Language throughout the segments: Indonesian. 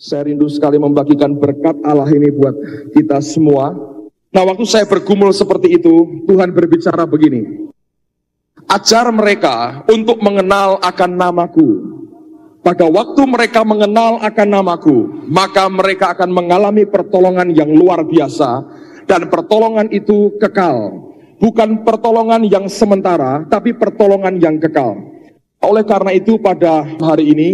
Saya rindu sekali membagikan berkat Allah ini buat kita semua. Nah, waktu saya bergumul seperti itu, Tuhan berbicara begini. Ajar mereka untuk mengenal akan namaku. Pada waktu mereka mengenal akan namaku, maka mereka akan mengalami pertolongan yang luar biasa. Dan pertolongan itu kekal. Bukan pertolongan yang sementara, tapi pertolongan yang kekal. Oleh karena itu pada hari ini,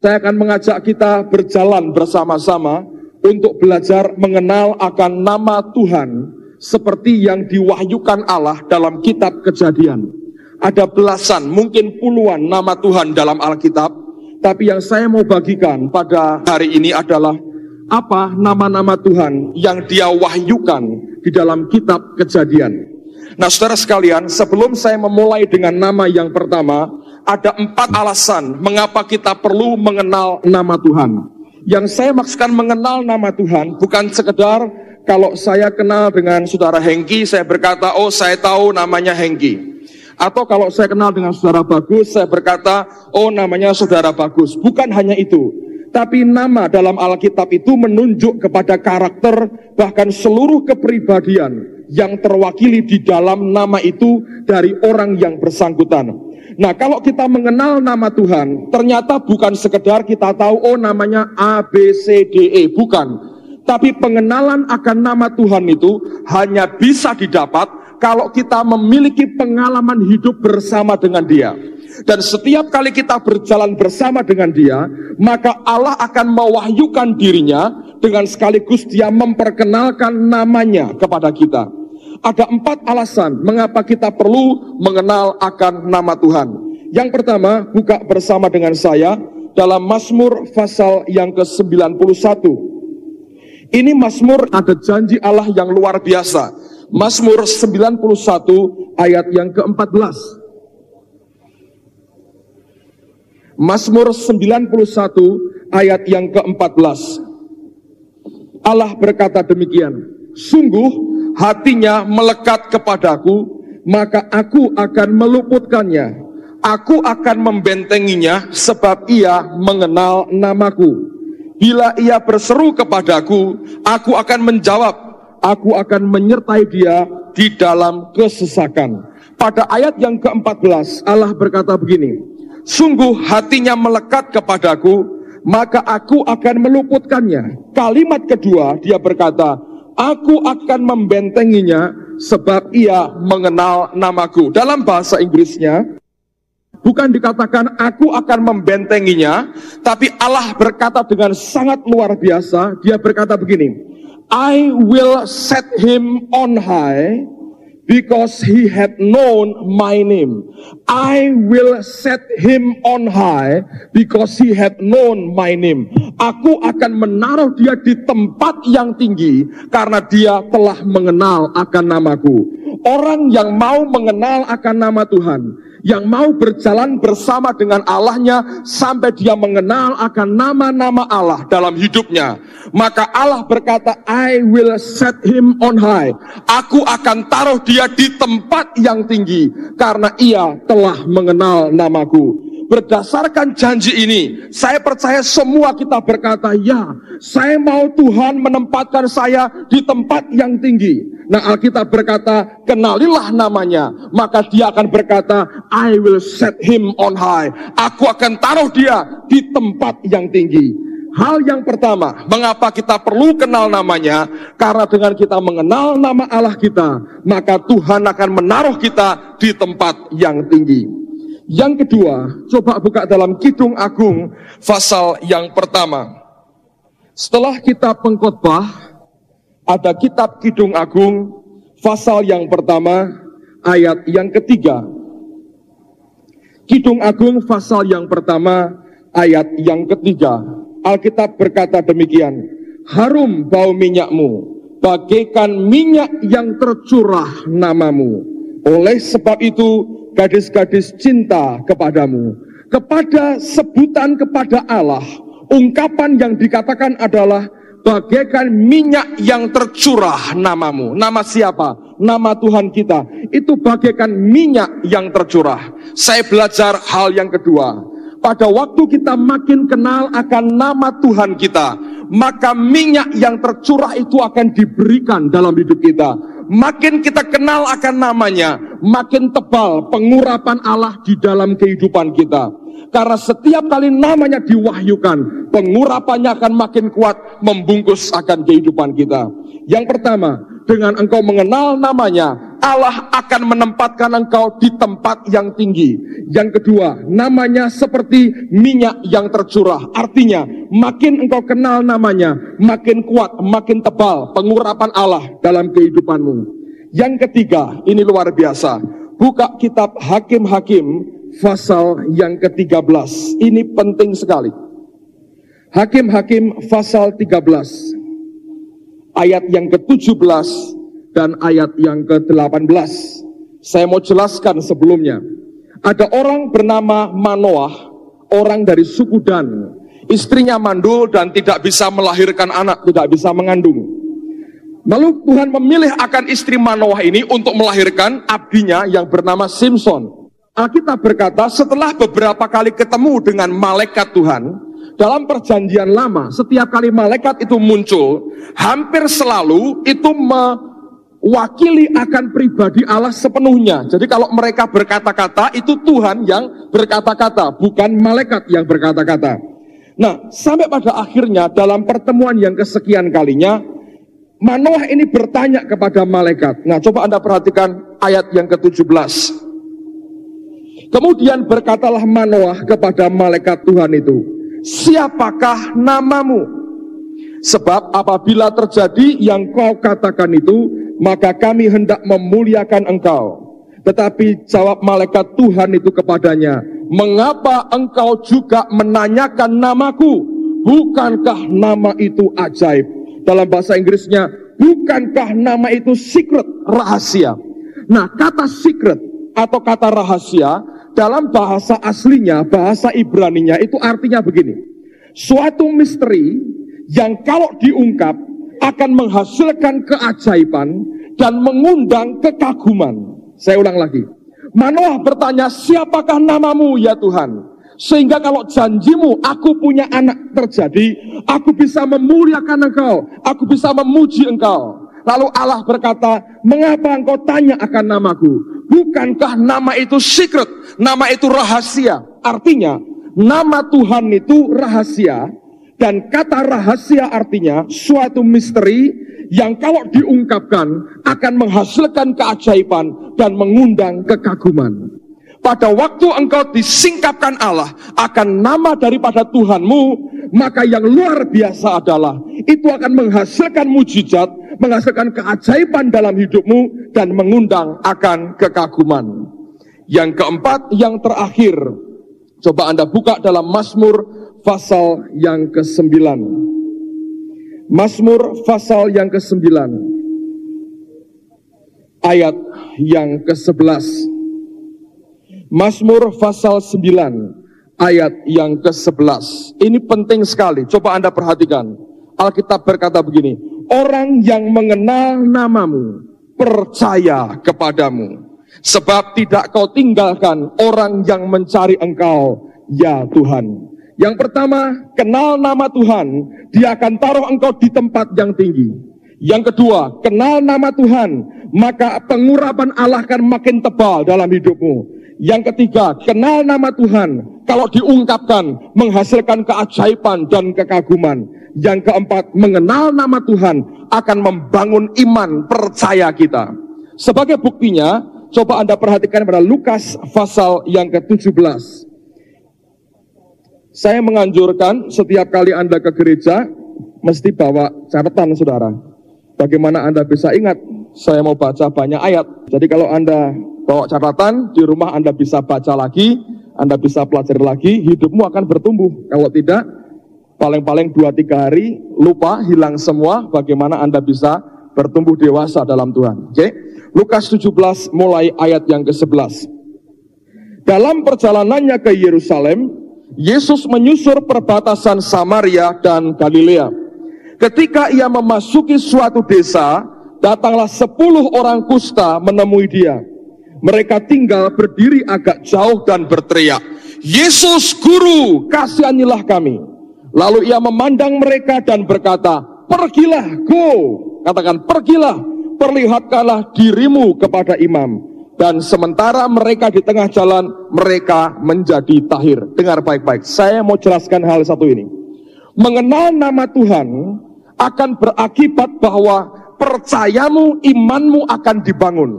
saya akan mengajak kita berjalan bersama-sama untuk belajar mengenal akan nama Tuhan seperti yang diwahyukan Allah dalam kitab Kejadian. Ada belasan, mungkin puluhan nama Tuhan dalam Alkitab, tapi yang saya mau bagikan pada hari ini adalah apa nama-nama Tuhan yang Dia wahyukan di dalam kitab Kejadian. Nah, saudara sekalian, sebelum saya memulai dengan nama yang pertama, ada 4 alasan mengapa kita perlu mengenal nama Tuhan. Yang saya maksudkan mengenal nama Tuhan bukan sekedar kalau saya kenal dengan saudara Hengki, saya berkata, oh saya tahu namanya Hengki. Atau kalau saya kenal dengan saudara Bagus, saya berkata, oh namanya saudara Bagus. Bukan hanya itu. Tapi nama dalam Alkitab itu menunjuk kepada karakter, bahkan seluruh kepribadian yang terwakili di dalam nama itu dari orang yang bersangkutan. Nah, kalau kita mengenal nama Tuhan, ternyata bukan sekedar kita tahu, oh namanya A, B, C, D, E. Bukan. Tapi pengenalan akan nama Tuhan itu hanya bisa didapat kalau kita memiliki pengalaman hidup bersama dengan Dia. Dan setiap kali kita berjalan bersama dengan Dia, maka Allah akan mewahyukan dirinya dengan sekaligus Dia memperkenalkan namanya kepada kita. Ada 4 alasan mengapa kita perlu mengenal akan nama Tuhan. Yang pertama, buka bersama dengan saya dalam Mazmur pasal yang ke-91. Ini Mazmur ada janji Allah yang luar biasa. Mazmur 91 ayat yang ke-14. Mazmur 91 ayat yang ke-14. Allah berkata demikian, sungguh hatinya melekat kepadaku, maka aku akan meluputkannya. Aku akan membentenginya sebab ia mengenal namaku. Bila ia berseru kepadaku, aku akan menjawab. Aku akan menyertai dia di dalam kesesakan. Pada ayat yang ke-14, Allah berkata begini, sungguh hatinya melekat kepadaku, maka aku akan meluputkannya. Kalimat kedua, dia berkata, aku akan membentenginya sebab ia mengenal namaku. Dalam bahasa Inggrisnya, bukan dikatakan aku akan membentenginya, tapi Allah berkata dengan sangat luar biasa. Dia berkata begini, I will set him on high because he had known my name. I will set him on high because he had known my name. Aku akan menaruh dia di tempat yang tinggi karena dia telah mengenal akan namaku. Orang yang mau mengenal akan nama Tuhan, yang mau berjalan bersama dengan Allahnya sampai dia mengenal akan nama-nama Allah dalam hidupnya, maka Allah berkata, I will set him on high. Aku akan taruh dia di tempat yang tinggi karena ia telah mengenal namaku. Berdasarkan janji ini, saya percaya semua kita berkata, ya, saya mau Tuhan menempatkan saya di tempat yang tinggi. Nah, Alkitab berkata, kenalilah namanya, maka dia akan berkata, I will set him on high. Aku akan taruh dia di tempat yang tinggi. Hal yang pertama, mengapa kita perlu kenal namanya? Karena dengan kita mengenal nama Allah kita, maka Tuhan akan menaruh kita di tempat yang tinggi. Yang kedua, coba buka dalam Kidung Agung pasal yang pertama. Setelah kitab Pengkhotbah, ada kitab Kidung Agung pasal yang pertama ayat yang ketiga. Kidung Agung pasal yang pertama ayat yang ketiga. Alkitab berkata demikian, harum bau minyakmu, bagaikan minyak yang tercurah namamu. Oleh sebab itu, gadis-gadis cinta kepadamu. Kepada sebutan kepada Allah, ungkapan yang dikatakan adalah bagaikan minyak yang tercurah namamu. Nama siapa? Nama Tuhan kita. Itu bagaikan minyak yang tercurah. Saya belajar hal yang kedua. Pada waktu kita makin kenal akan nama Tuhan kita, maka minyak yang tercurah itu akan diberikan dalam hidup kita. Makin kita kenal akan namanya, makin tebal pengurapan Allah di dalam kehidupan kita. Karena setiap kali namanya diwahyukan, pengurapannya akan makin kuat membungkus akan kehidupan kita. Yang pertama, dengan engkau mengenal namanya, Allah akan menempatkan engkau di tempat yang tinggi. Yang kedua, namanya seperti minyak yang tercurah. Artinya, makin engkau kenal namanya, makin kuat, makin tebal pengurapan Allah dalam kehidupanmu. Yang ketiga, ini luar biasa. Buka kitab Hakim-Hakim pasal yang ke-13. Ini penting sekali. Hakim-Hakim pasal 13. Ayat yang ke-17 dan ayat yang ke-18. Saya mau jelaskan sebelumnya. Ada orang bernama Manoah, orang dari suku Dan. Istrinya mandul dan tidak bisa melahirkan anak, tidak bisa mengandung. Lalu Tuhan memilih akan istri Manoah ini untuk melahirkan abdinya yang bernama Simson. Alkitab berkata setelah beberapa kali ketemu dengan malaikat Tuhan, dalam perjanjian lama, setiap kali malaikat itu muncul, hampir selalu itu mewakili akan pribadi Allah sepenuhnya. Jadi kalau mereka berkata-kata, itu Tuhan yang berkata-kata, bukan malaikat yang berkata-kata. Nah, sampai pada akhirnya dalam pertemuan yang kesekian kalinya, Manoah ini bertanya kepada malaikat. Nah, coba Anda perhatikan ayat yang ke-17. Kemudian berkatalah Manoah kepada malaikat Tuhan itu, siapakah namamu? Sebab apabila terjadi yang kau katakan itu, maka kami hendak memuliakan engkau. Tetapi jawab malaikat Tuhan itu kepadanya, mengapa engkau juga menanyakan namaku? Bukankah nama itu ajaib? Dalam bahasa Inggrisnya, bukankah nama itu secret, rahasia? Nah, kata secret atau kata rahasia dalam bahasa aslinya, bahasa Ibraninya itu artinya begini. Suatu misteri yang kalau diungkap akan menghasilkan keajaiban dan mengundang kekaguman. Saya ulang lagi. Manoah bertanya, siapakah namamu ya Tuhan? Sehingga kalau janjimu aku punya anak terjadi, aku bisa memuliakan engkau, aku bisa memuji engkau. Lalu Allah berkata, mengapa engkau tanya akan namaku? Bukankah nama itu secret, nama itu rahasia? Artinya, nama Tuhan itu rahasia, dan kata rahasia artinya suatu misteri yang kalau diungkapkan akan menghasilkan keajaiban dan mengundang kekaguman. Pada waktu engkau disingkapkan Allah akan nama daripada Tuhanmu, maka yang luar biasa adalah itu akan menghasilkan mujizat, menghasilkan keajaiban dalam hidupmu dan mengundang akan kekaguman. Yang keempat, yang terakhir, coba Anda buka dalam Mazmur pasal yang ke-9. Mazmur pasal yang ke-9 ayat yang ke-11. Mazmur pasal 9 ayat yang ke-11. Ini penting sekali, coba Anda perhatikan. Alkitab berkata begini, orang yang mengenal namamu percaya kepadamu, sebab tidak kau tinggalkan orang yang mencari engkau, ya Tuhan. Yang pertama, kenal nama Tuhan, dia akan taruh engkau di tempat yang tinggi. Yang kedua, kenal nama Tuhan, maka pengurapan Allah akan makin tebal dalam hidupmu. Yang ketiga, kenal nama Tuhan, kalau diungkapkan menghasilkan keajaiban dan kekaguman. Yang keempat, mengenal nama Tuhan akan membangun iman percaya kita. Sebagai buktinya, coba Anda perhatikan pada Lukas pasal yang ke-17. Saya menganjurkan setiap kali Anda ke gereja, mesti bawa catatan, saudara. Bagaimana Anda bisa ingat? Saya mau baca banyak ayat. Jadi kalau Anda bawa catatan, di rumah Anda bisa baca lagi, Anda bisa pelajari lagi, hidupmu akan bertumbuh. Kalau tidak, paling-paling 2-3 hari, lupa, hilang semua, bagaimana Anda bisa bertumbuh dewasa dalam Tuhan. Oke? Lukas 17 mulai ayat yang ke-11. Dalam perjalanannya ke Yerusalem, Yesus menyusur perbatasan Samaria dan Galilea. Ketika ia memasuki suatu desa, datanglah 10 orang kusta menemui dia. Mereka tinggal berdiri agak jauh dan berteriak, Yesus Guru, kasihanilah kami. Lalu ia memandang mereka dan berkata, pergilah, go. Katakan, pergilah, perlihatkanlah dirimu kepada imam. Dan sementara mereka di tengah jalan, mereka menjadi tahir. Dengar baik-baik, saya mau jelaskan hal satu ini. Mengenal nama Tuhan akan berakibat bahwa percayamu, imanmu akan dibangun.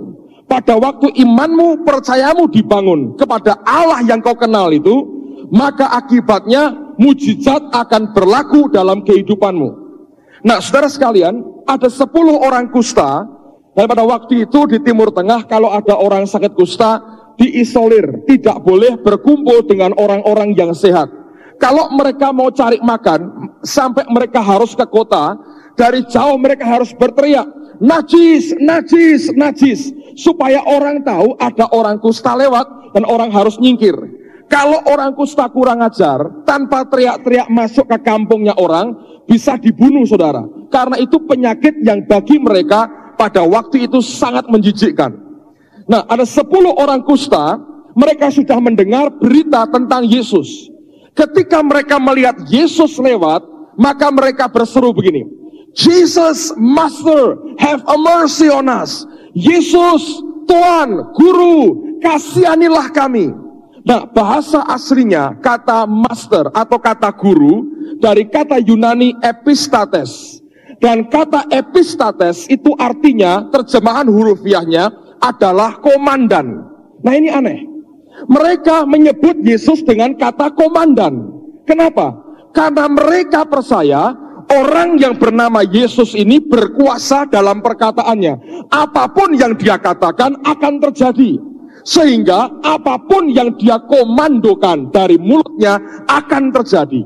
Pada waktu imanmu, percayamu dibangun kepada Allah yang kau kenal itu, maka akibatnya mujizat akan berlaku dalam kehidupanmu. Nah, saudara sekalian, ada 10 orang kusta. Dan pada waktu itu di Timur Tengah, kalau ada orang sakit kusta, diisolir, tidak boleh berkumpul dengan orang-orang yang sehat. Kalau mereka mau cari makan, sampai mereka harus ke kota, dari jauh mereka harus berteriak, najis, najis, najis, supaya orang tahu ada orang kusta lewat dan orang harus nyingkir. Kalau orang kusta kurang ajar, tanpa teriak-teriak masuk ke kampungnya orang, bisa dibunuh, saudara. Karena itu penyakit yang bagi mereka pada waktu itu sangat menjijikkan. Nah, ada 10 orang kusta, mereka sudah mendengar berita tentang Yesus. Ketika mereka melihat Yesus lewat, maka mereka berseru begini, Jesus, Master, have a mercy on us. Yesus, Tuhan, Guru, kasihanilah kami. Nah, bahasa aslinya kata master atau kata guru dari kata Yunani epistates. Dan kata epistates itu artinya, terjemahan hurufiahnya adalah komandan. Nah, ini aneh. Mereka menyebut Yesus dengan kata komandan. Kenapa? Karena mereka percaya orang yang bernama Yesus ini berkuasa dalam perkataannya. Apapun yang dia katakan akan terjadi. Sehingga apapun yang dia komandokan dari mulutnya akan terjadi.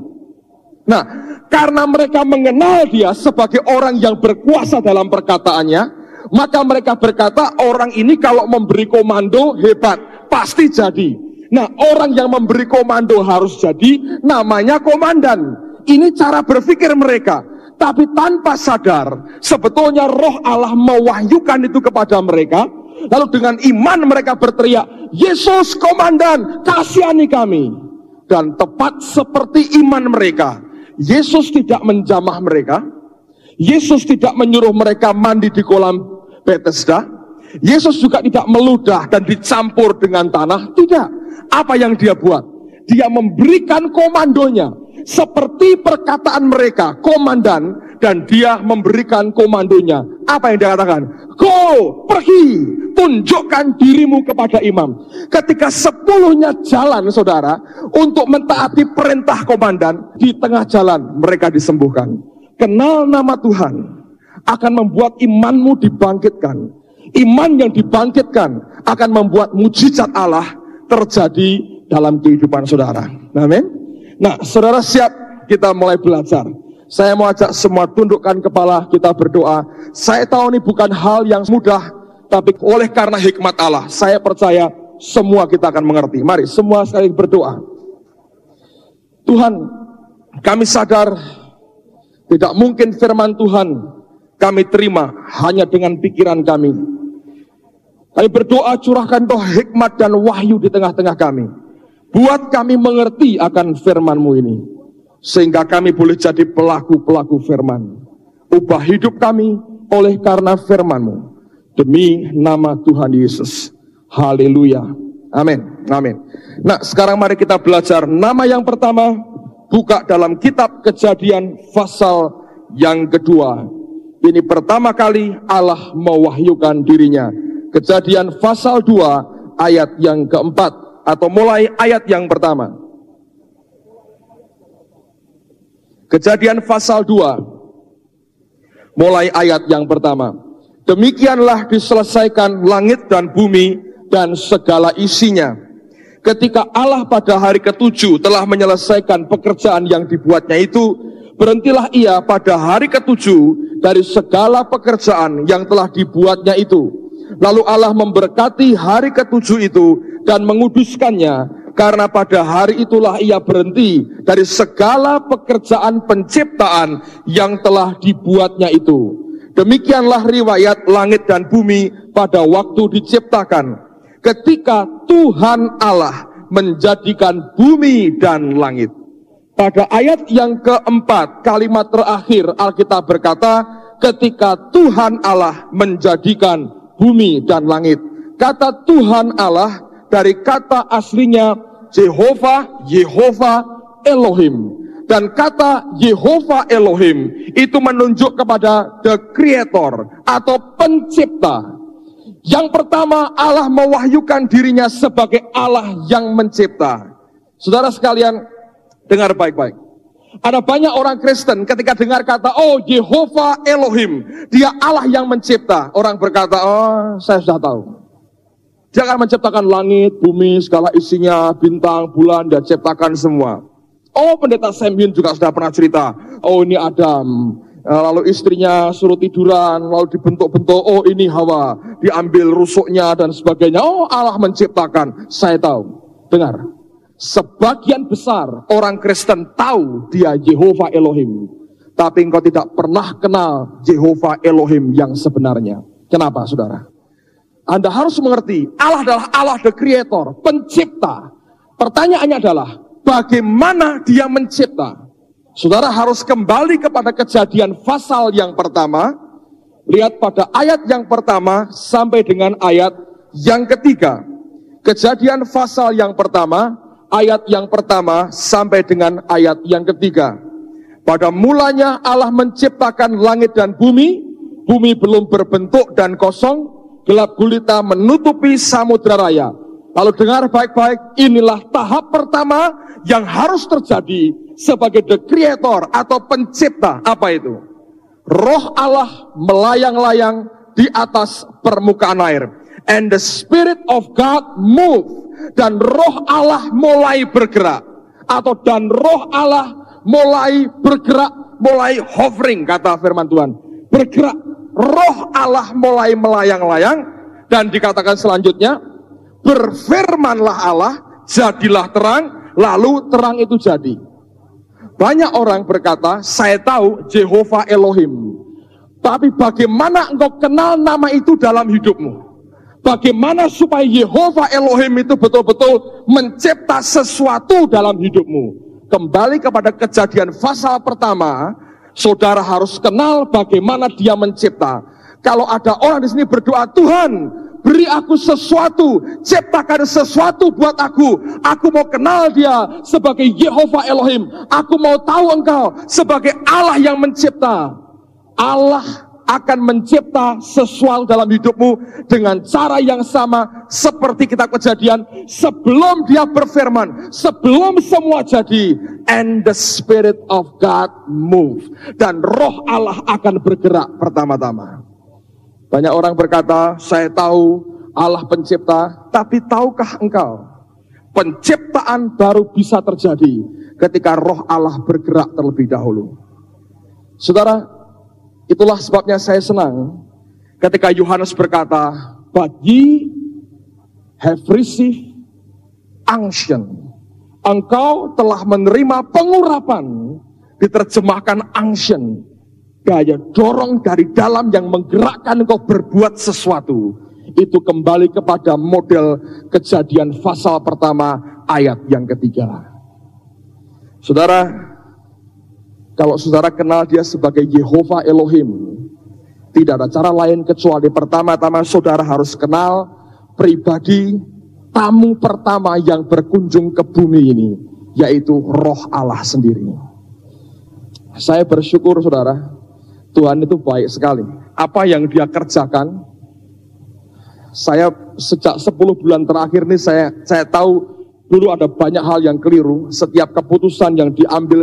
Nah, karena mereka mengenal dia sebagai orang yang berkuasa dalam perkataannya, maka mereka berkata, orang ini kalau memberi komando hebat, pasti jadi. Nah, orang yang memberi komando harus jadi, namanya komandan. Ini cara berpikir mereka. Tapi tanpa sadar, sebetulnya roh Allah mewahyukan itu kepada mereka. Lalu dengan iman mereka berteriak, Yesus komandan, kasihani kami. Dan tepat seperti iman mereka, Yesus tidak menjamah mereka. Yesus tidak menyuruh mereka mandi di kolam Bethesda. Yesus juga tidak meludah dan dicampur dengan tanah. Tidak. Apa yang dia buat? Dia memberikan komandonya. Seperti perkataan mereka, komandan. Dan dia memberikan komandonya. Apa yang dia katakan? Go, pergi, tunjukkan dirimu kepada imam. Ketika 10-nya jalan, saudara, untuk mentaati perintah komandan, di tengah jalan mereka disembuhkan. Kenal nama Tuhan akan membuat imanmu dibangkitkan. Iman yang dibangkitkan akan membuat mujizat Allah terjadi dalam kehidupan saudara. Amin. Nah, saudara siap, kita mulai belajar. Saya mau ajak semua tundukkan kepala, kita berdoa. Saya tahu ini bukan hal yang mudah, tapi oleh karena hikmat Allah, saya percaya semua kita akan mengerti. Mari semua sekali berdoa. Tuhan, kami sadar tidak mungkin firman Tuhan kami terima hanya dengan pikiran kami. Kami berdoa, curahkan roh hikmat dan wahyu di tengah-tengah kami. Buat kami mengerti akan firman-Mu ini. Sehingga kami boleh jadi pelaku-pelaku firman. Ubah hidup kami oleh karena firman-Mu. Demi nama Tuhan Yesus. Haleluya. Amin. Amin. Nah, sekarang mari kita belajar. Nama yang pertama, buka dalam kitab Kejadian pasal yang kedua. Ini pertama kali Allah mewahyukan dirinya. Kejadian pasal 2 ayat yang keempat. Atau mulai ayat yang pertama. Kejadian pasal 2, mulai ayat yang pertama. Demikianlah diselesaikan langit dan bumi dan segala isinya. Ketika Allah pada hari ke-7 telah menyelesaikan pekerjaan yang dibuatnya itu, berhentilah ia pada hari ke-7 dari segala pekerjaan yang telah dibuatnya itu. Lalu Allah memberkati hari ke-7 itu dan menguduskannya. Karena pada hari itulah ia berhenti dari segala pekerjaan penciptaan yang telah dibuatnya itu. Demikianlah riwayat langit dan bumi pada waktu diciptakan. Ketika Tuhan Allah menjadikan bumi dan langit. Pada ayat yang keempat, kalimat terakhir Alkitab berkata, ketika Tuhan Allah menjadikan bumi dan langit. Kata Tuhan Allah dari kata aslinya Jehovah, Yehova, Elohim. Dan kata Yehova Elohim itu menunjuk kepada the creator atau pencipta. Yang pertama, Allah mewahyukan dirinya sebagai Allah yang mencipta. Saudara sekalian, dengar baik-baik. Ada banyak orang Kristen ketika dengar kata, oh Yehova Elohim, dia Allah yang mencipta. Orang berkata, oh saya sudah tahu. Dia akan menciptakan langit, bumi, segala isinya, bintang, bulan, dia ciptakan semua. Oh pendeta Sam Hyun juga sudah pernah cerita, oh ini Adam, lalu istrinya suruh tiduran, lalu dibentuk-bentuk, oh ini Hawa, diambil rusuknya dan sebagainya. Oh Allah menciptakan, saya tahu. Dengar, sebagian besar orang Kristen tahu dia Yehova Elohim, tapi engkau tidak pernah kenal Yehova Elohim yang sebenarnya. Kenapa saudara? Anda harus mengerti, Allah adalah Allah the creator, pencipta. Pertanyaannya adalah, bagaimana dia mencipta? Saudara harus kembali kepada Kejadian pasal yang pertama. Lihat pada ayat yang pertama sampai dengan ayat yang ketiga. Kejadian pasal yang pertama, ayat yang pertama sampai dengan ayat yang ketiga. Pada mulanya Allah menciptakan langit dan bumi. Bumi belum berbentuk dan kosong, gelap gulita menutupi samudra raya. Lalu dengar baik-baik, inilah tahap pertama yang harus terjadi sebagai the creator atau pencipta. Apa itu? Roh Allah melayang-layang di atas permukaan air. And the Spirit of God move. Dan roh Allah mulai bergerak. Dan roh Allah mulai bergerak, mulai hovering, kata firman Tuhan. Bergerak, roh Allah mulai melayang-layang. Dan dikatakan selanjutnya, berfirmanlah Allah, jadilah terang, lalu terang itu jadi. Banyak orang berkata, saya tahu Jehovah Elohim. Tapi bagaimana engkau kenal nama itu dalam hidupmu? Bagaimana supaya Jehovah Elohim itu betul-betul mencipta sesuatu dalam hidupmu? Kembali kepada Kejadian pasal pertama, saudara harus kenal bagaimana dia mencipta. Kalau ada orang di sini berdoa, Tuhan, beri aku sesuatu, ciptakan sesuatu buat aku mau kenal dia sebagai Jehovah Elohim, aku mau tahu engkau sebagai Allah yang mencipta. Allah akan mencipta sesuatu dalam hidupmu dengan cara yang sama seperti kitab Kejadian. Sebelum dia berfirman, sebelum semua jadi, and the Spirit of God move, dan roh Allah akan bergerak pertama-tama. Banyak orang berkata, saya tahu Allah pencipta, tapi tahukah engkau, penciptaan baru bisa terjadi ketika roh Allah bergerak terlebih dahulu. Saudara, itulah sebabnya saya senang ketika Yohanes berkata, but ye have received unction. Engkau telah menerima pengurapan, diterjemahkan unction. Daya dorong dari dalam yang menggerakkan engkau berbuat sesuatu. Itu kembali kepada model Kejadian pasal pertama ayat yang ketiga. Saudara, kalau saudara kenal dia sebagai Jehovah Elohim, tidak ada cara lain kecuali pertama-tama saudara harus kenal pribadi tamu pertama yang berkunjung ke bumi ini, yaitu Roh Allah sendiri. Saya bersyukur saudara, Tuhan itu baik sekali. Apa yang dia kerjakan, saya sejak 10 bulan terakhir ini saya tahu dulu ada banyak hal yang keliru. Setiap keputusan yang diambil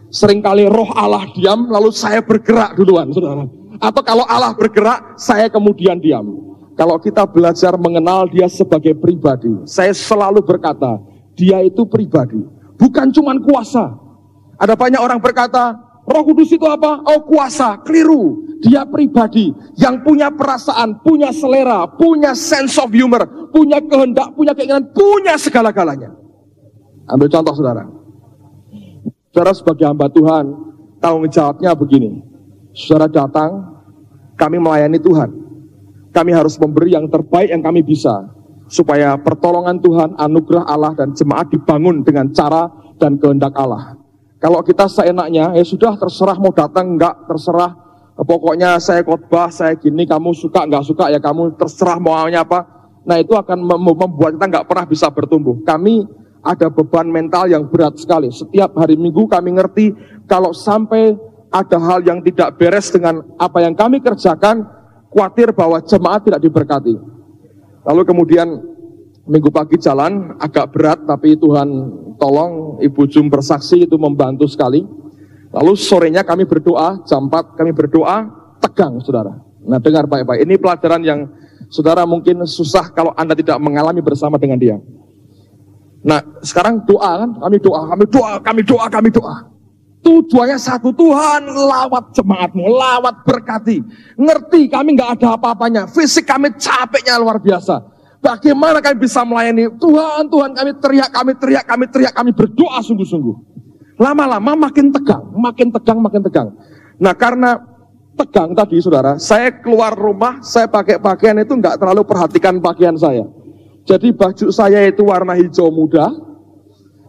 seringkali roh Allah diam, lalu saya bergerak duluan, saudara. Atau kalau Allah bergerak, saya kemudian diam. Kalau kita belajar mengenal dia sebagai pribadi, saya selalu berkata, dia itu pribadi, bukan cuman kuasa. Ada banyak orang berkata, Roh Kudus itu apa? Oh kuasa, keliru. Dia pribadi yang punya perasaan, punya selera, punya sense of humor, punya kehendak, punya keinginan, punya segala-galanya. Ambil contoh saudara. Saudara sebagai hamba Tuhan, tanggung jawabnya begini. Saudara datang, kami melayani Tuhan. Kami harus memberi yang terbaik yang kami bisa. Supaya pertolongan Tuhan, anugerah Allah dan jemaat dibangun dengan cara dan kehendak Allah. Kalau kita seenaknya, ya sudah terserah mau datang enggak, terserah pokoknya saya khotbah, saya gini, kamu suka enggak suka ya kamu terserah maunya apa. Nah itu akan membuat kita enggak pernah bisa bertumbuh. Kami ada beban mental yang berat sekali. Setiap hari Minggu kami ngerti kalau sampai ada hal yang tidak beres dengan apa yang kami kerjakan, khawatir bahwa jemaat tidak diberkati. Lalu kemudian Minggu pagi jalan agak berat, tapi Tuhan tolong, Ibu Jum bersaksi itu membantu sekali. Lalu sorenya kami berdoa, jam 4 kami berdoa, tegang saudara. Nah dengar baik-baik, ini pelajaran yang saudara mungkin susah kalau Anda tidak mengalami bersama dengan dia. Nah sekarang doa kan, kami doa. Tujuannya satu, Tuhan lawat jemaatmu, lawat berkati. Ngerti kami nggak ada apa-apanya, fisik kami capeknya luar biasa. Bagaimana kami bisa melayani Tuhan, kami teriak, kami berdoa sungguh-sungguh. Lama-lama makin tegang. Nah karena tegang tadi saudara, saya keluar rumah, saya pakai pakaian itu nggak terlalu perhatikan pakaian saya. Jadi baju saya itu warna hijau muda,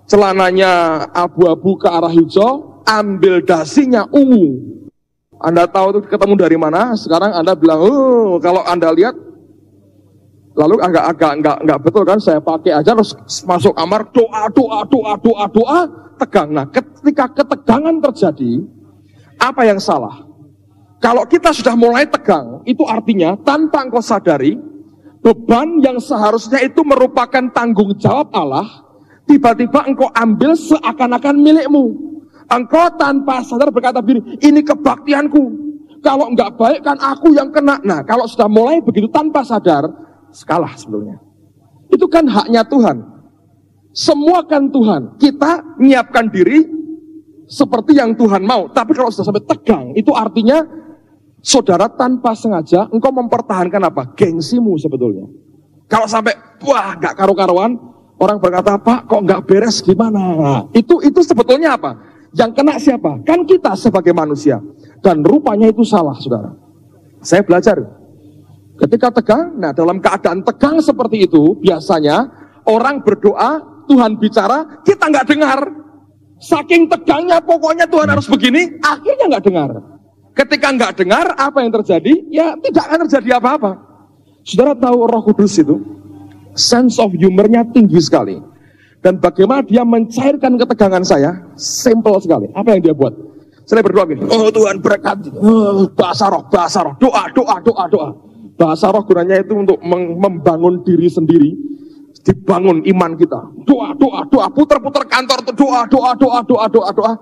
celananya abu-abu ke arah hijau, ambil dasinya ungu. Anda tahu itu ketemu dari mana? Sekarang Anda bilang, oh kalau Anda lihat, lalu agak enggak betul kan, saya pakai aja terus masuk kamar doa, tegang. Nah, ketika ketegangan terjadi, apa yang salah? Kalau kita sudah mulai tegang, itu artinya tanpa engkau sadari, beban yang seharusnya itu merupakan tanggung jawab Allah, tiba-tiba engkau ambil seakan-akan milikmu. Engkau tanpa sadar berkata begini, ini kebaktianku. Kalau enggak baik kan aku yang kena. Nah, kalau sudah mulai begitu tanpa sadar, kalah sebetulnya. Itu kan haknya Tuhan. Semua kan Tuhan. Kita menyiapkan diri seperti yang Tuhan mau. Tapi kalau sudah sampai tegang, itu artinya saudara tanpa sengaja engkau mempertahankan apa? Gengsimu sebetulnya. Kalau sampai wah gak karu-karuan, orang berkata, Pak kok gak beres gimana? Nah, itu sebetulnya apa? Yang kena siapa? Kan kita sebagai manusia. Dan rupanya itu salah saudara. Saya belajar. Ketika tegang, nah dalam keadaan tegang seperti itu, biasanya orang berdoa, Tuhan bicara, kita nggak dengar. Saking tegangnya, pokoknya Tuhan harus begini, akhirnya nggak dengar. Ketika nggak dengar, apa yang terjadi? Ya tidak akan terjadi apa-apa. Saudara tahu Roh Kudus itu, sense of humornya tinggi sekali. Dan bagaimana dia mencairkan ketegangan saya, simple sekali. Apa yang dia buat? Saya berdoa gini, oh Tuhan berkati, bahasa roh, doa. Bahasa roh gunanya itu untuk membangun diri sendiri, dibangun iman kita. Doa, putar-putar kantor, doa.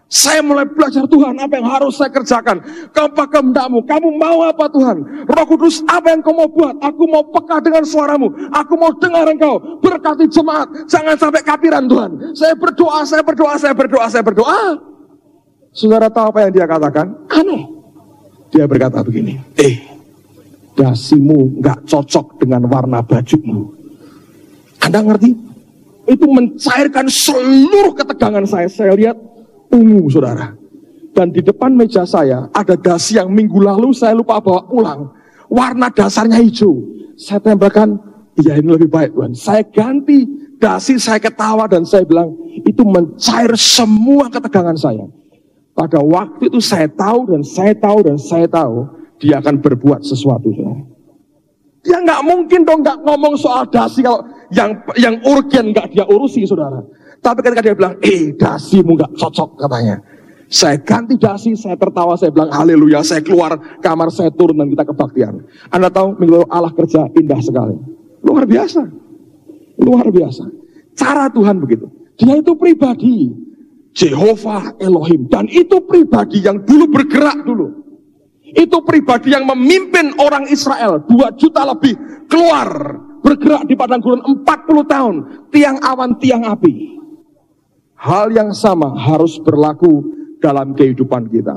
Saya mulai belajar Tuhan, apa yang harus saya kerjakan? Apa kehendak-Mu? Kamu mau apa Tuhan? Roh Kudus, apa yang Kau mau buat? Aku mau peka dengan suara-Mu. Aku mau dengar Engkau. Berkati jemaat, jangan sampai kapiran Tuhan. Saya berdoa. Saudara tahu apa yang dia katakan? Aneh. Dia berkata begini, dasimu nggak cocok dengan warna bajumu. Anda ngerti? Itu mencairkan seluruh ketegangan saya. Saya lihat ungu saudara. Dan di depan meja saya ada dasi yang minggu lalu saya lupa bawa pulang. Warna dasarnya hijau. Saya tempelkan, iya ini lebih baik Tuhan. Saya ganti dasi, saya ketawa dan saya bilang, itu mencair semua ketegangan saya. Pada waktu itu saya tahu dia akan berbuat sesuatu. Dia nggak mungkin dong nggak ngomong soal dasi kalau yang urgen nggak dia urusi saudara. Tapi ketika dia bilang, dasimu nggak cocok katanya. Saya ganti dasi, saya tertawa, saya bilang haleluya, saya keluar kamar, saya turun dan kita kebaktian. Anda tahu minggu lalu Allah kerja indah sekali. Luar biasa. Cara Tuhan begitu. Dia itu pribadi. Jehovah Elohim. Dan itu pribadi yang dulu bergerak dulu. Itu pribadi yang memimpin orang Israel 2 juta lebih keluar bergerak di padang gurun 40 tahun, tiang awan, tiang api. Hal yang sama harus berlaku dalam kehidupan kita.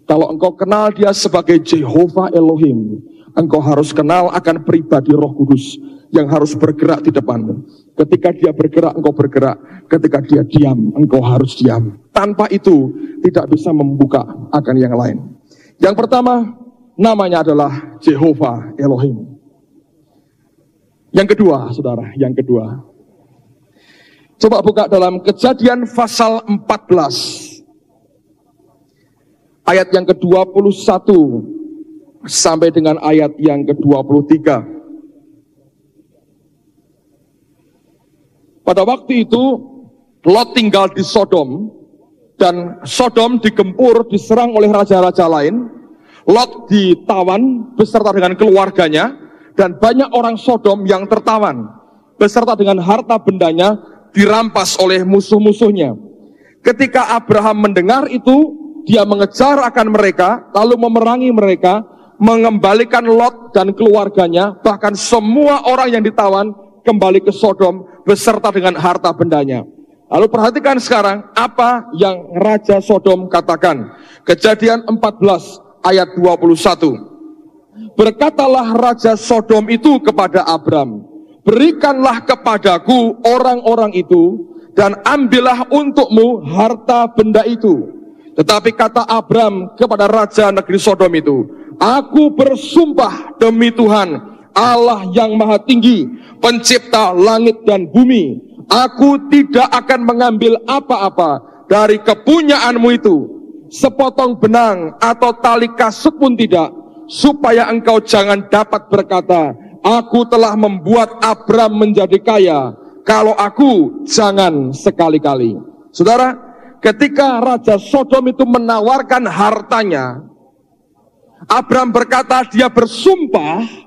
Kalau engkau kenal dia sebagai Jehovah Elohim, engkau harus kenal akan pribadi Roh Kudus yang harus bergerak di depanmu. Ketika dia bergerak, engkau bergerak. Ketika dia diam, engkau harus diam. Tanpa itu tidak bisa membuka akan yang lain. Yang pertama, namanya adalah Jehovah Elohim. Yang kedua, saudara, Coba buka dalam Kejadian pasal 14. Ayat yang ke-21 sampai dengan ayat yang ke-23. Pada waktu itu Lot tinggal di Sodom, dan Sodom digempur, diserang oleh raja-raja lain. Lot ditawan beserta dengan keluarganya, dan banyak orang Sodom yang tertawan beserta dengan harta bendanya dirampas oleh musuh-musuhnya. Ketika Abraham mendengar itu, dia mengejar akan mereka, lalu memerangi mereka, mengembalikan Lot dan keluarganya, bahkan semua orang yang ditawan kembali ke Sodom beserta dengan harta bendanya. Lalu perhatikan sekarang apa yang Raja Sodom katakan. Kejadian 14 ayat 21. Berkatalah Raja Sodom itu kepada Abram, berikanlah kepadaku orang-orang itu, dan ambillah untukmu harta benda itu. Tetapi kata Abram kepada Raja negeri Sodom itu, aku bersumpah demi Tuhan, Allah yang maha tinggi, pencipta langit dan bumi, aku tidak akan mengambil apa-apa dari kepunyaanmu itu, sepotong benang atau tali kasut pun tidak, supaya engkau jangan dapat berkata, aku telah membuat Abram menjadi kaya, kalau aku jangan sekali-kali. Saudara, ketika Raja Sodom itu menawarkan hartanya, Abram berkata, dia bersumpah,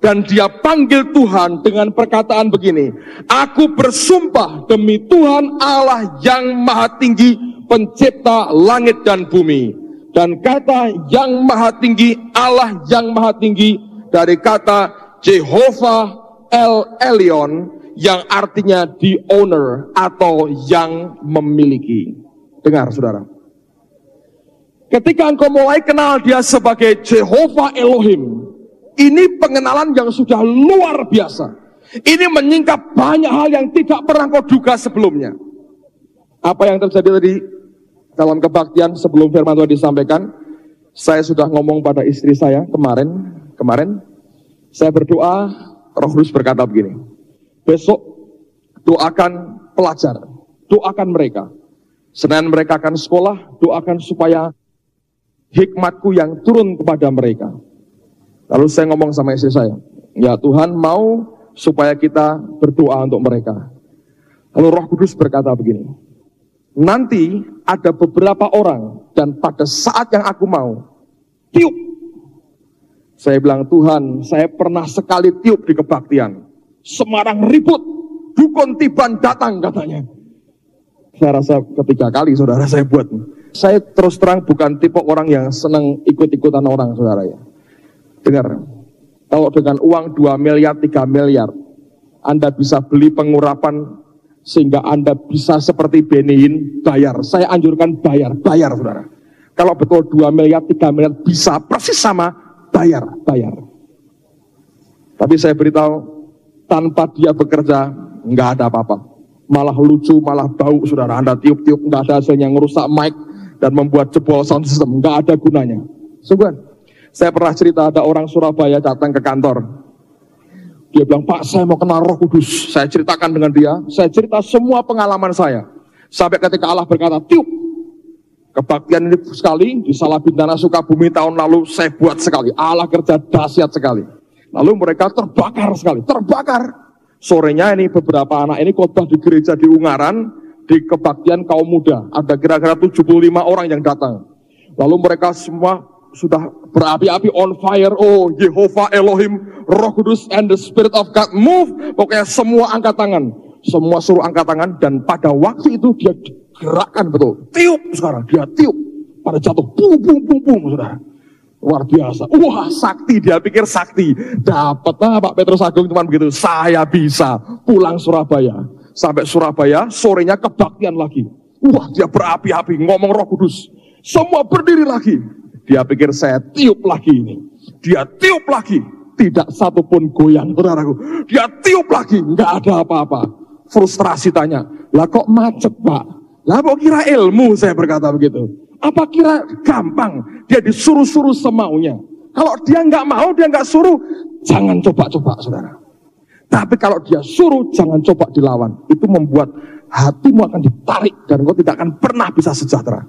dan dia panggil Tuhan dengan perkataan begini, aku bersumpah demi Tuhan Allah yang maha tinggi, pencipta langit dan bumi. Dan kata yang maha tinggi, Allah yang maha tinggi, dari kata Jehovah El Elyon, yang artinya the owner atau yang memiliki. Dengar saudara, ketika engkau mulai kenal dia sebagai Jehovah Elohim, ini pengenalan yang sudah luar biasa. Ini menyingkap banyak hal yang tidak pernah kau duga sebelumnya. Apa yang terjadi tadi dalam kebaktian sebelum firman Tuhan disampaikan, saya sudah ngomong pada istri saya kemarin saya berdoa, Roh Kudus berkata begini, besok doakan pelajar, doakan mereka. Senin mereka akan sekolah, doakan supaya hikmatku yang turun kepada mereka. Lalu saya ngomong sama istri saya, ya Tuhan mau supaya kita berdoa untuk mereka. Lalu Roh Kudus berkata begini, nanti ada beberapa orang, dan pada saat yang aku mau, tiup. Saya bilang, Tuhan, saya pernah sekali tiup di kebaktian. Semarang ribut, dukun tiban datang katanya. Saya rasa ketiga kali saudara saya buat. Saya terus terang bukan tipe orang yang senang ikut-ikutan orang saudara ya. Dengar, kalau dengan uang 2 miliar, 3 miliar, Anda bisa beli pengurapan sehingga Anda bisa seperti Beniin bayar. Saya anjurkan bayar saudara. Kalau betul 2 miliar, 3 miliar bisa persis sama, bayar. Tapi saya beritahu, tanpa dia bekerja, nggak ada apa-apa. Malah lucu, malah bau saudara. Anda tiup-tiup, nggak ada hasilnya, ngerusak mic dan membuat jebol sound system, nggak ada gunanya. Sungguhan. Saya pernah cerita, ada orang Surabaya datang ke kantor. Dia bilang, Pak, saya mau kenal Roh Kudus. Saya ceritakan dengan dia, saya cerita semua pengalaman saya. Sampai ketika Allah berkata, tiup. Kebaktian ini sekali, di Salabintana Sukabumi tahun lalu, saya buat sekali. Allah kerja dahsyat sekali. Lalu mereka terbakar sekali, terbakar. Sorenya ini beberapa anak ini khotbah di gereja di Ungaran, di kebaktian kaum muda. Ada kira-kira 75 orang yang datang. Lalu mereka semua sudah berapi-api, on fire. Oh, Jehovah Elohim, Roh Kudus and the Spirit of God move. Pokoknya semua angkat tangan, semua suruh angkat tangan. Dan pada waktu itu dia gerakkan betul, tiup sekarang, dia tiup, pada jatuh, bum, saudara. Luar biasa, wah sakti, dia pikir sakti. Dapat lah Pak Petrus Agung cuma begitu, saya bisa pulang Surabaya. Sampai Surabaya, sorenya kebaktian lagi. Wah dia berapi-api, ngomong Roh Kudus. Semua berdiri lagi. Dia pikir saya tiup lagi ini. Dia tiup lagi. Tidak satu pun goyang, saudaraku. Dia tiup lagi, nggak ada apa-apa. Frustrasi tanya, lah kok macet Pak? Lah kok kira ilmu, saya berkata begitu. Apa kira gampang? Dia disuruh-suruh semaunya. Kalau dia nggak mau, dia nggak suruh, jangan coba-coba saudara. Tapi kalau dia suruh, jangan coba dilawan. Itu membuat hatimu akan ditarik dan engkau tidak akan pernah bisa sejahtera.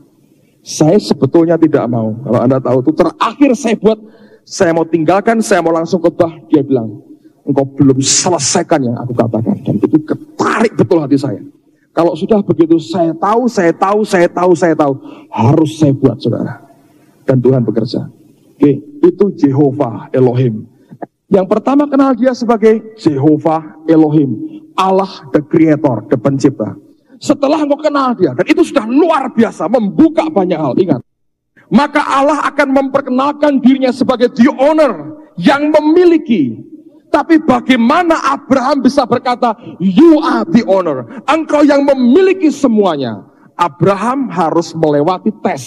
Saya sebetulnya tidak mau. Kalau Anda tahu itu terakhir saya mau tinggalkan, saya mau langsung khotbah. Dia bilang, engkau belum selesaikan yang aku katakan. Dan itu ketarik betul hati saya. Kalau sudah begitu, saya tahu, harus saya buat, saudara. Dan Tuhan bekerja. Oke, itu Jehovah Elohim. Yang pertama kenal dia sebagai Jehovah Elohim, Allah the Creator, the Pencipta. Setelah engkau kenal dia, dan itu sudah luar biasa, membuka banyak hal, ingat. Maka Allah akan memperkenalkan dirinya sebagai the owner, yang memiliki. Tapi bagaimana Abraham bisa berkata, you are the owner, engkau yang memiliki semuanya. Abraham harus melewati tes.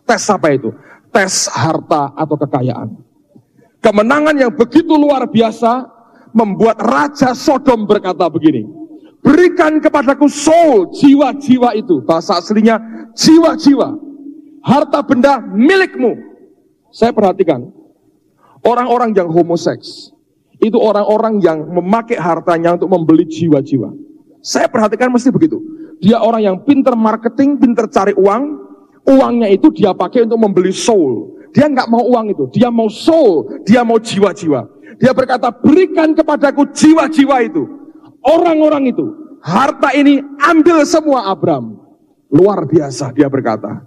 Tes apa itu? Tes harta atau kekayaan. Kemenangan yang begitu luar biasa membuat Raja Sodom berkata begini, berikan kepadaku soul, jiwa-jiwa itu. Bahasa aslinya jiwa-jiwa, harta benda milikmu. Saya perhatikan, orang-orang yang homoseks, itu orang-orang yang memakai hartanya untuk membeli jiwa-jiwa. Saya perhatikan mesti begitu. Dia orang yang pinter marketing, pinter cari uang. Uangnya itu dia pakai untuk membeli soul. Dia nggak mau uang itu, dia mau soul, dia mau jiwa-jiwa. Dia berkata, berikan kepadaku jiwa-jiwa itu. Orang-orang itu, harta ini ambil semua Abraham. Luar biasa dia berkata,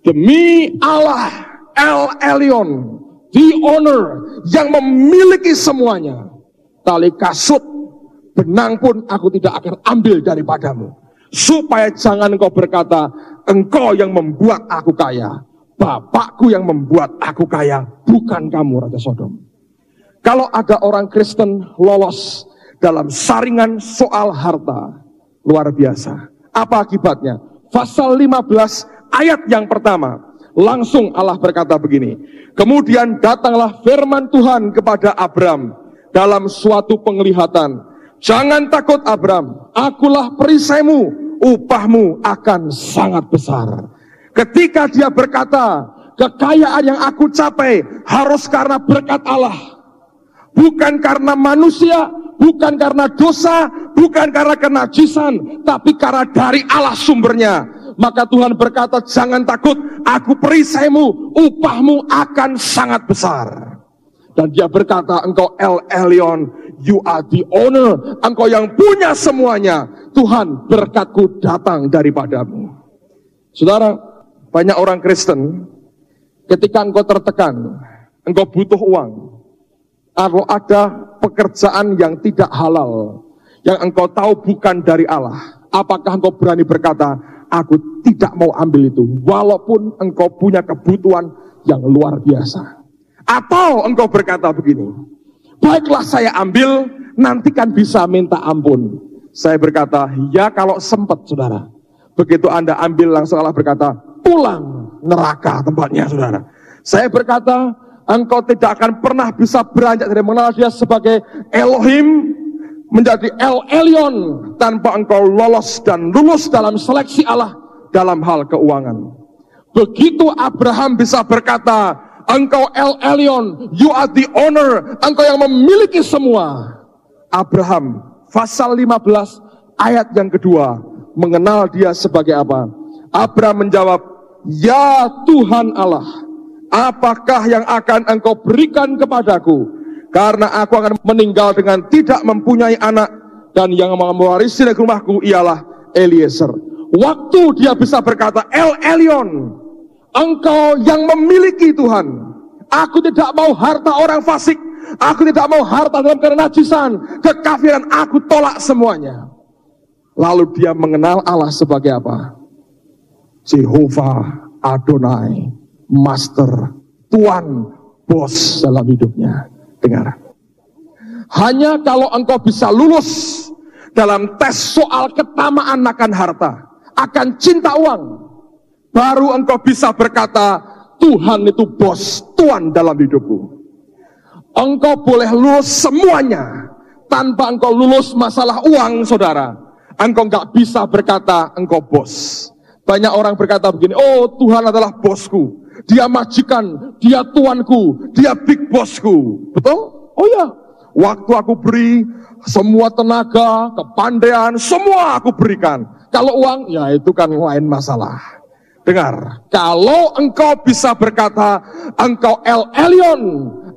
demi Allah El Elyon, the owner yang memiliki semuanya, tali kasut, benang pun aku tidak akan ambil daripadamu. Supaya jangan engkau berkata, engkau yang membuat aku kaya, Bapakku yang membuat aku kaya, bukan kamu, Raja Sodom. Kalau ada orang Kristen lolos dalam saringan soal harta, luar biasa. Apa akibatnya? Pasal 15 ayat yang pertama, langsung Allah berkata begini, kemudian datanglah firman Tuhan kepada Abram dalam suatu penglihatan, jangan takut Abram, akulah perisaimu, upahmu akan sangat besar. Ketika dia berkata, kekayaan yang aku capai harus karena berkat Allah, bukan karena manusia, bukan karena dosa, bukan karena kenajisan, tapi karena dari Allah sumbernya. Maka Tuhan berkata, jangan takut, aku perisaimu, upahmu akan sangat besar. Dan dia berkata, engkau El Elyon, you are the owner, engkau yang punya semuanya. Tuhan, berkatku datang daripadamu. Saudara, banyak orang Kristen, ketika engkau tertekan, engkau butuh uang, atau ada pekerjaan yang tidak halal, yang engkau tahu bukan dari Allah, apakah engkau berani berkata, aku tidak mau ambil itu, walaupun engkau punya kebutuhan yang luar biasa? Atau engkau berkata begini, baiklah saya ambil, nanti kan bisa minta ampun. Saya berkata, ya kalau sempat, saudara. Begitu Anda ambil, langsung Allah berkata, pulang, neraka tempatnya, saudara. Saya berkata, engkau tidak akan pernah bisa beranjak dari mengenal dia sebagai Elohim menjadi El Elyon tanpa engkau lolos dan lulus dalam seleksi Allah dalam hal keuangan. Begitu Abraham bisa berkata, engkau El Elyon, you are the owner, engkau yang memiliki semua. Abraham, pasal 15 ayat yang kedua, mengenal dia sebagai apa? Abraham menjawab, ya Tuhan Allah, apakah yang akan engkau berikan kepadaku? Karena aku akan meninggal dengan tidak mempunyai anak, dan yang mewarisi negeri rumahku ialah Eliezer. Waktu dia bisa berkata, El Elyon, engkau yang memiliki Tuhan. Aku tidak mau harta orang fasik, aku tidak mau harta dalam kenajisan, kekafiran, aku tolak semuanya. Lalu dia mengenal Allah sebagai apa? Jehovah Adonai, Master, Tuan, Bos dalam hidupnya. Dengar, hanya kalau engkau bisa lulus dalam tes soal ketamaan akan harta, akan cinta uang, baru engkau bisa berkata, Tuhan itu bos, Tuan dalam hidupku. Engkau boleh lulus semuanya, tanpa engkau lulus masalah uang, saudara, engkau nggak bisa berkata engkau bos. Banyak orang berkata begini, oh Tuhan adalah bosku, dia majikan, dia tuanku, dia big bosku. Betul? Oh ya, Waktu aku beri, semua tenaga, kepandaian, semua aku berikan. Kalau uang, ya itu kan lain masalah. Dengar, kalau engkau bisa berkata, engkau El Elyon,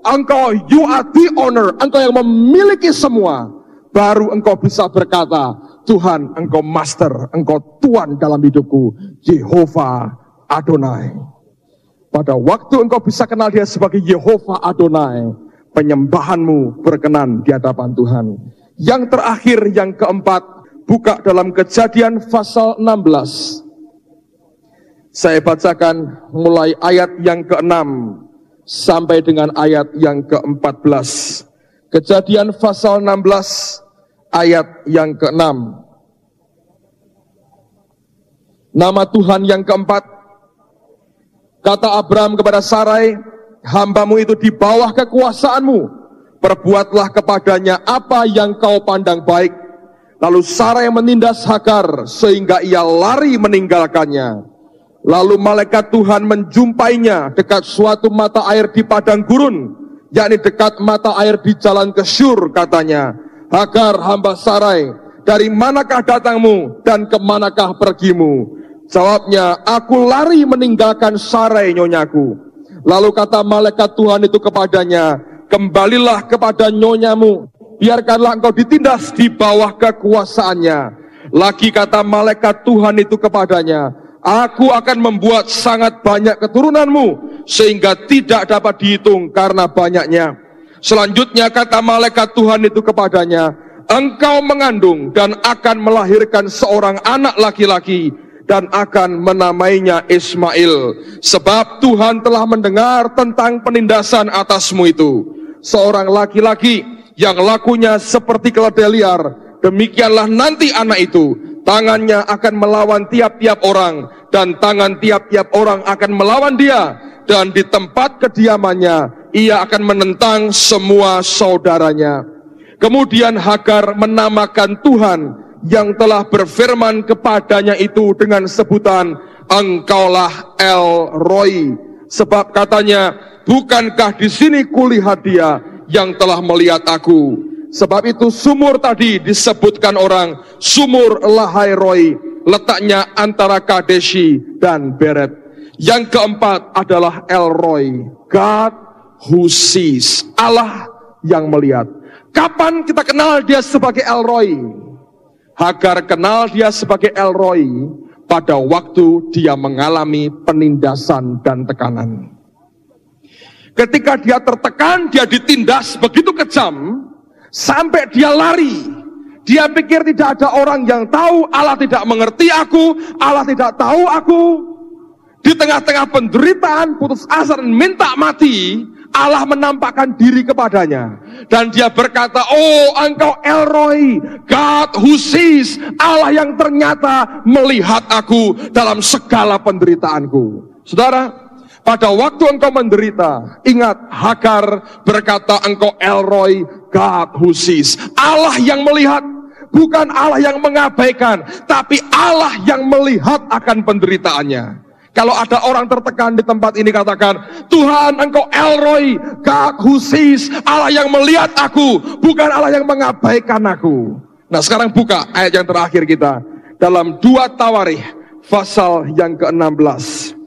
engkau you are the owner, engkau yang memiliki semua, baru engkau bisa berkata, Tuhan, engkau master, engkau Tuhan dalam hidupku, Yehova Adonai. Pada waktu engkau bisa kenal dia sebagai Yehova Adonai, penyembahanmu berkenan di hadapan Tuhan. Yang terakhir, yang keempat, buka dalam Kejadian pasal 16. Saya bacakan mulai ayat yang ke-6 sampai dengan ayat yang ke-14. Kejadian pasal 16 ayat yang ke-6. Nama Tuhan yang keempat, kata Abram kepada Sarai, hambamu itu di bawah kekuasaanmu, perbuatlah kepadanya apa yang kau pandang baik. Lalu Sarai menindas Hagar sehingga ia lari meninggalkannya. Lalu malaikat Tuhan menjumpainya dekat suatu mata air di padang gurun, yakni dekat mata air di jalan ke Syur, katanya, Hagar hamba Sarai, dari manakah datangmu dan kemanakah pergimu? Jawabnya, aku lari meninggalkan Sarai nyonyaku. Lalu kata malaikat Tuhan itu kepadanya, kembalilah kepada nyonyamu, biarkanlah engkau ditindas di bawah kekuasaannya. Lagi kata malaikat Tuhan itu kepadanya, aku akan membuat sangat banyak keturunanmu, sehingga tidak dapat dihitung karena banyaknya. Selanjutnya kata malaikat Tuhan itu kepadanya, engkau mengandung dan akan melahirkan seorang anak laki-laki, dan akan menamainya Ismail. Sebab Tuhan telah mendengar tentang penindasan atasmu itu. Seorang laki-laki yang lakunya seperti keledai liar, demikianlah nanti anak itu. Tangannya akan melawan tiap-tiap orang, dan tangan tiap-tiap orang akan melawan dia. Dan di tempat kediamannya, ia akan menentang semua saudaranya. Kemudian Hagar menamakan Tuhan yang telah berfirman kepadanya itu dengan sebutan, engkaulah El Roi. Sebab katanya, bukankah di sini kulihat dia yang telah melihat aku. Sebab itu sumur tadi disebutkan orang sumur Lahai Roi, letaknya antara Kadeshi dan Beret. Yang keempat adalah El Roi, God who sees, Allah yang melihat. Kapan kita kenal dia sebagai El Roi? Hagar kenal dia sebagai El Roi pada waktu dia mengalami penindasan dan tekanan. Ketika dia tertekan, dia ditindas begitu kejam, sampai dia lari. Dia pikir tidak ada orang yang tahu, Allah tidak mengerti aku, Allah tidak tahu aku. Di tengah-tengah penderitaan, putus asa dan minta mati, Allah menampakkan diri kepadanya. Dan dia berkata, oh engkau El Roi, God who sees, Allah yang ternyata melihat aku dalam segala penderitaanku. Saudara, pada waktu engkau menderita, ingat Hagar berkata engkau El Roi, God who sees, Allah yang melihat, bukan Allah yang mengabaikan, tapi Allah yang melihat akan penderitaannya. Kalau ada orang tertekan di tempat ini, katakan, Tuhan engkau El Roi, God who sees, Allah yang melihat aku, bukan Allah yang mengabaikan aku. Nah sekarang buka ayat yang terakhir kita, dalam 2 Tawarikh pasal yang ke-16.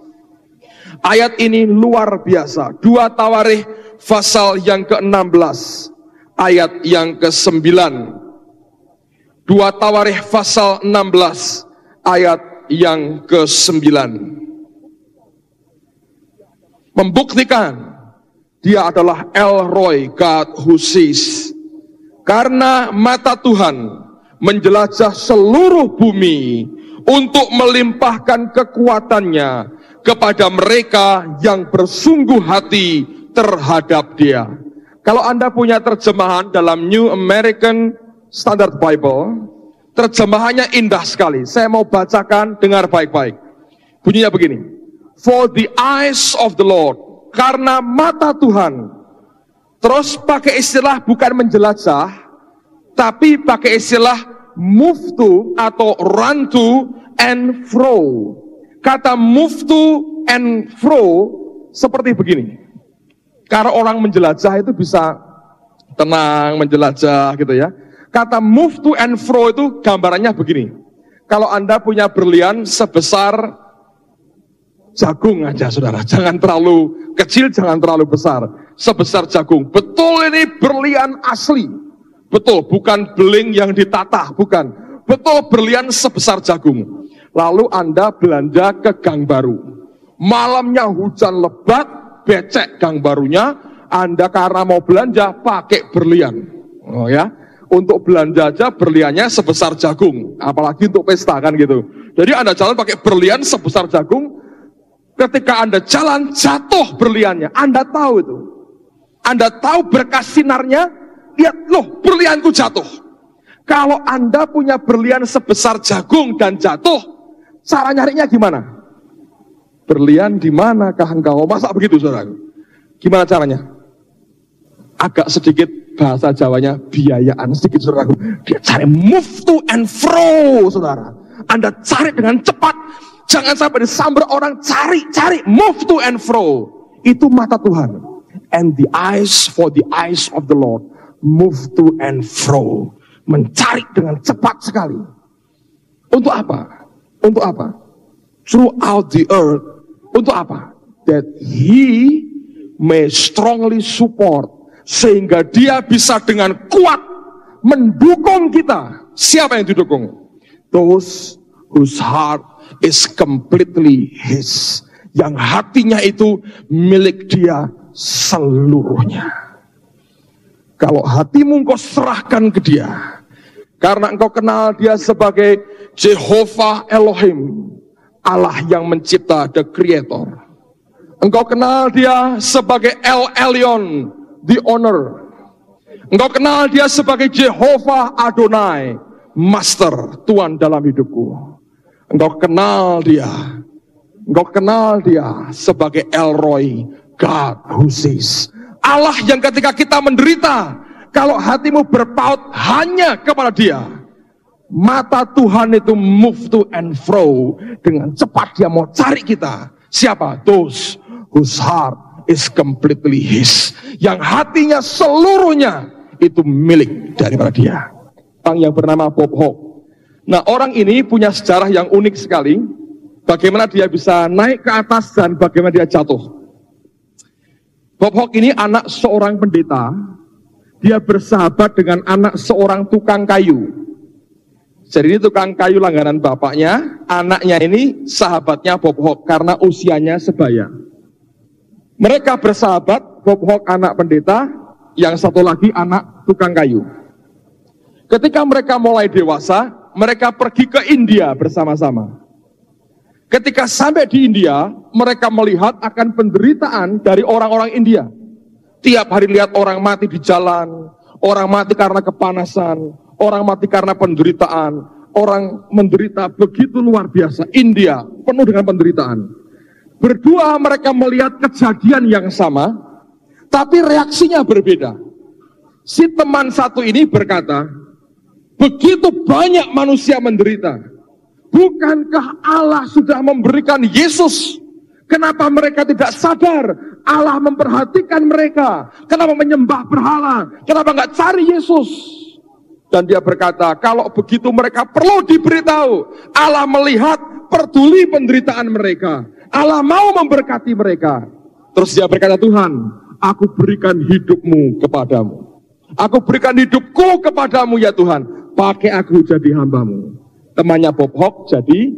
Ayat ini luar biasa. 2 Tawarikh pasal yang ke-16, ayat yang ke-9. 2 Tawarikh pasal 16, ayat yang ke-9. Membuktikan dia adalah El Roi, God who sees. Karena mata Tuhan menjelajah seluruh bumi untuk melimpahkan kekuatannya kepada mereka yang bersungguh hati terhadap dia. Kalau Anda punya terjemahan dalam New American Standard Bible, terjemahannya indah sekali. Saya mau bacakan, dengar baik-baik. Bunyinya begini. For the eyes of the Lord, karena mata Tuhan. Terus pakai istilah bukan menjelajah, tapi pakai istilah move to atau run to and fro. Kata move to and fro seperti begini. Karena orang menjelajah itu bisa tenang, menjelajah gitu ya. Kata move to and fro itu gambarannya begini. Kalau Anda punya berlian sebesar jagung aja saudara, jangan terlalu kecil, jangan terlalu besar, sebesar jagung. Betul ini berlian asli, betul, bukan beling yang ditata, bukan. Betul berlian sebesar jagung. Lalu Anda belanja ke Gang Baru. Malamnya hujan lebat, becek Gang Barunya, Anda karena mau belanja pakai berlian. Oh ya, untuk belanja aja berliannya sebesar jagung, apalagi untuk pesta kan gitu. Jadi Anda jalan pakai berlian sebesar jagung, ketika Anda jalan jatuh berliannya, Anda tahu itu. Anda tahu berkas sinarnya, lihat loh berlianku jatuh. Kalau Anda punya berlian sebesar jagung dan jatuh, cara nyarinya gimana? Berlian di manakah engkau? Masa begitu saudara? Gimana caranya? Agak sedikit bahasa Jawanya biayaan sedikit saudara. Dia cari move to and fro saudara. Anda cari dengan cepat. Jangan sampai disambar orang, cari move to and fro. Itu mata Tuhan. And the eyes for the eyes of the Lord move to and fro. Mencari dengan cepat sekali. Untuk apa? Untuk apa? Throughout the earth. Untuk apa? That he may strongly support. Sehingga dia bisa dengan kuat mendukung kita. Siapa yang didukung? Those whose heart is completely his. Yang hatinya itu milik dia seluruhnya. Kalau hatimu engkau serahkan ke dia, karena engkau kenal dia sebagai Jehovah Elohim, Allah yang mencipta, the creator. Engkau kenal dia sebagai El Elyon, the owner. Engkau kenal dia sebagai Jehovah Adonai, master, Tuhan dalam hidupku. Engkau kenal dia sebagai El Roy, God who sees. Allah yang ketika kita menderita, kalau hatimu berpaut hanya kepada dia, mata Tuhan itu move to and fro. Dengan cepat dia mau cari kita. Siapa? Those whose heart is completely his. Yang hatinya seluruhnya itu milik daripada dia. Orang yang bernama Bob Hawke. Nah, orang ini punya sejarah yang unik sekali. Bagaimana dia bisa naik ke atas dan bagaimana dia jatuh. Bob Hawke ini anak seorang pendeta. Dia bersahabat dengan anak seorang tukang kayu. Jadi ini tukang kayu langganan bapaknya. Anaknya ini sahabatnya Bob Hawke karena usianya sebaya. Mereka bersahabat, Bob Hawke anak pendeta, yang satu lagi anak tukang kayu. Ketika mereka mulai dewasa, mereka pergi ke India bersama-sama. Ketika sampai di India, mereka melihat akan penderitaan dari orang-orang India. Tiap hari lihat orang mati di jalan, orang mati karena kepanasan, orang mati karena penderitaan, orang menderita begitu luar biasa. India penuh dengan penderitaan. Berdua mereka melihat kejadian yang sama, tapi reaksinya berbeda. Si teman satu ini berkata, begitu banyak manusia menderita. Bukankah Allah sudah memberikan Yesus? Kenapa mereka tidak sadar? Allah memperhatikan mereka. Kenapa menyembah berhala? Kenapa nggak cari Yesus? Dan dia berkata, kalau begitu mereka perlu diberitahu. Allah melihat, peduli penderitaan mereka. Allah mau memberkati mereka. Terus dia berkata, Tuhan, aku berikan hidupmu kepadamu. Aku berikan hidupku kepadamu ya Tuhan. Pakai aku jadi hambamu. Temannya Bob Hawke jadi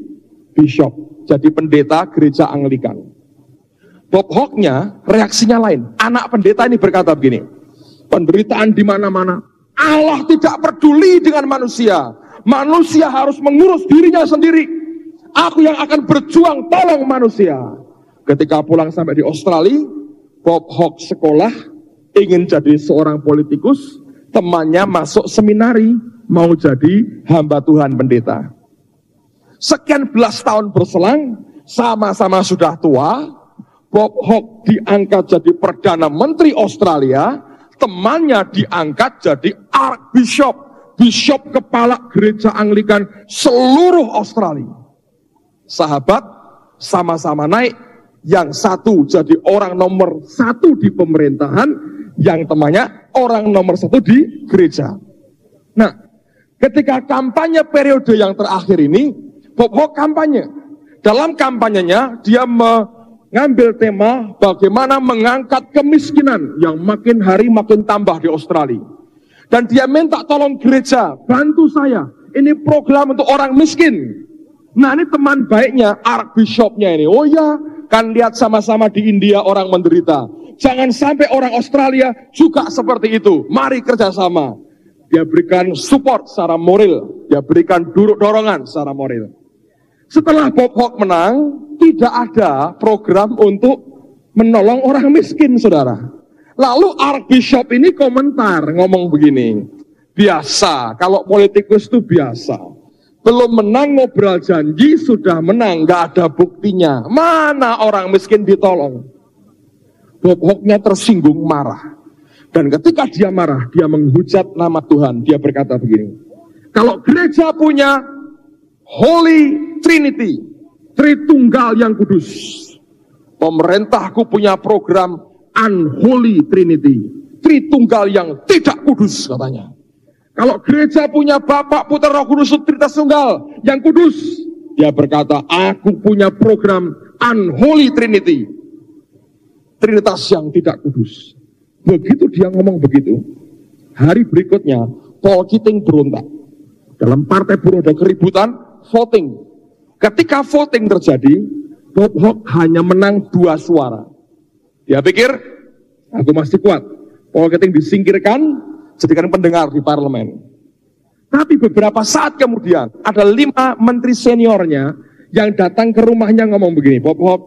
bishop, jadi pendeta gereja Anglikan. Bob Hawke-nya reaksinya lain. Anak pendeta ini berkata begini, penderitaan di mana-mana. Allah tidak peduli dengan manusia. Manusia harus mengurus dirinya sendiri. Aku yang akan berjuang tolong manusia. Ketika pulang sampai di Australia, Bob Hawke sekolah, ingin jadi seorang politikus. Temannya masuk seminari, mau jadi hamba Tuhan pendeta. Sekian belas tahun berselang, sama-sama sudah tua, Bob Hawke diangkat jadi Perdana Menteri Australia, temannya diangkat jadi Archbishop, Bishop kepala gereja Anglikan seluruh Australia. Sahabat, sama-sama naik, yang satu jadi orang nomor 1 di pemerintahan, yang temannya orang nomor 1 di gereja. Nah, ketika kampanye periode yang terakhir ini, Bob Hawke kampanye. Dalam kampanyenya, dia mengambil tema bagaimana mengangkat kemiskinan yang makin hari makin tambah di Australia. Dan dia minta tolong gereja, bantu saya. Ini program untuk orang miskin. Nah, ini teman baiknya, Archbishopnya ini. Oh ya, kan lihat sama-sama di India orang menderita. Jangan sampai orang Australia juga seperti itu. Mari kerjasama. Dia berikan support secara moral. Dia berikan dorongan secara moral. Setelah Bob Hawke menang, tidak ada program untuk menolong orang miskin, saudara. Lalu Archbishop ini komentar, ngomong begini. Biasa, kalau politikus itu biasa. Belum menang ngobrol janji, sudah menang, gak ada buktinya. Mana orang miskin ditolong? Bob Hawke-nya tersinggung, marah. Dan ketika dia marah, dia menghujat nama Tuhan. Dia berkata begini, kalau gereja punya Holy Trinity, Tritunggal yang kudus, pemerintahku punya program Unholy Trinity, Tritunggal yang tidak kudus, katanya. Kalau gereja punya Bapa, Putra, Roh Kudus, Trinitas Tunggal yang kudus, dia berkata, aku punya program Unholy Trinity, Trinitas yang tidak kudus. Begitu dia ngomong begitu, hari berikutnya Paul Keating berontak. Dalam partai buruh ada keributan, voting. Ketika voting terjadi, Bob Hawke hanya menang 2 suara. Dia pikir, aku masih kuat. Paul Keating disingkirkan, jadikan pendengar di parlemen. Tapi beberapa saat kemudian, ada 5 menteri seniornya yang datang ke rumahnya ngomong begini, Bob Hawke,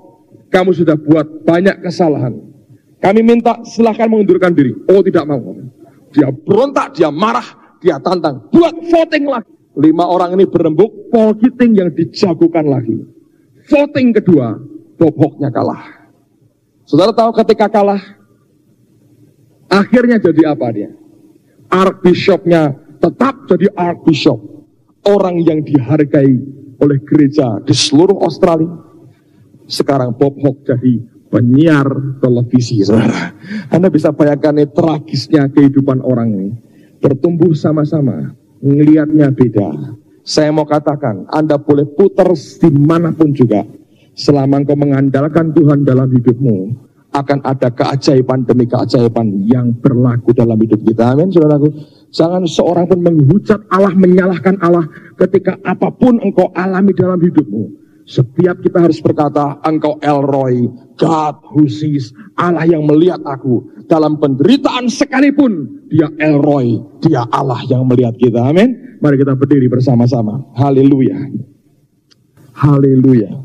kamu sudah buat banyak kesalahan. Kami minta silahkan mengundurkan diri. Oh, tidak mau. Dia berontak, dia marah, dia tantang. Buat voting lagi. 5 orang ini berembuk, Paul Keating yang dijagokan lagi. Voting kedua, Bob Hawke-nya kalah. Saudara tahu ketika kalah, akhirnya jadi apa dia? Archbishop-nya tetap jadi Archbishop. Orang yang dihargai oleh gereja di seluruh Australia. Sekarang Bob Hawke jadi penyiar televisi, saudara. Anda bisa bayangkan nih, tragisnya kehidupan orang ini. Bertumbuh sama-sama, ngelihatnya beda. Saya mau katakan, Anda boleh putar dimanapun juga. Selama engkau mengandalkan Tuhan dalam hidupmu, akan ada keajaiban demi keajaiban yang berlaku dalam hidup kita. Amin, saudaraku. Jangan seorang pun menghujat Allah, menyalahkan Allah ketika apapun engkau alami dalam hidupmu. Setiap kita harus berkata, engkau El Roy, God who sees, Allah yang melihat aku. Dalam penderitaan sekalipun, dia El Roy, dia Allah yang melihat kita. Amin. Mari kita berdiri bersama-sama. Haleluya. Haleluya.